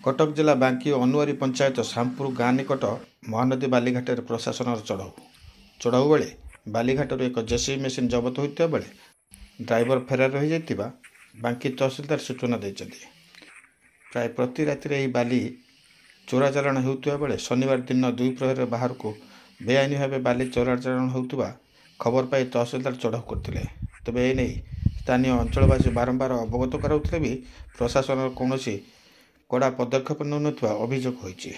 କଟକ ଜିଲ୍ଲା ବାଙ୍କୀ ଅନୁଆରୀ ପଞ୍ଚାୟତ ସାମପୁର ଗାଁ ନିକଟ ମହାନଦୀ ବାଲିଘାଟରେ ପ୍ରଶାସନର ଚଢ଼ଉ ବେଳେ ବାଲିଘାଟରୁ ଏକ ଜେସିବି ମେସିନ୍ ଜବତ ହୋଇଥିବା ବେଳେ ଡ୍ରାଇଭର ଫେରାର ରହିଯାଇଥିବା ବାଙ୍କୀ ତହସିଲଦାର ସୂଚନା ଦେଇଛନ୍ତି। ପ୍ରାୟ ପ୍ରତି ରାତିରେ ଏହି ବାଲି ଚୋରାଚାଲାଣ ହେଉଥିବା ବେଳେ ଶନିବାର ଦିନ 2 ପ୍ରହରରେ ବାହାରକୁ ବେଆଇନ ଭାବେ ବାଲି ଚୋରାଚାଲାଣ ହେଉଥିବା ଖବର ପାଇ ତହସିଲଦାର ଚଢ଼ଉ କରିଥିଲେ। ତେବେ ଏନେଇ ସ୍ଥାନୀୟ ଅଞ୍ଚଳବାସୀ ବାରମ୍ବାର ଅବଗତ କରାଉଥିଲେ ବି ପ୍ରଶାସନର କୌଣସି କଡ଼ା ପଦକ୍ଷେପ ନେଉନଥିବା ଅଭିଯୋଗ ହୋଇଛି।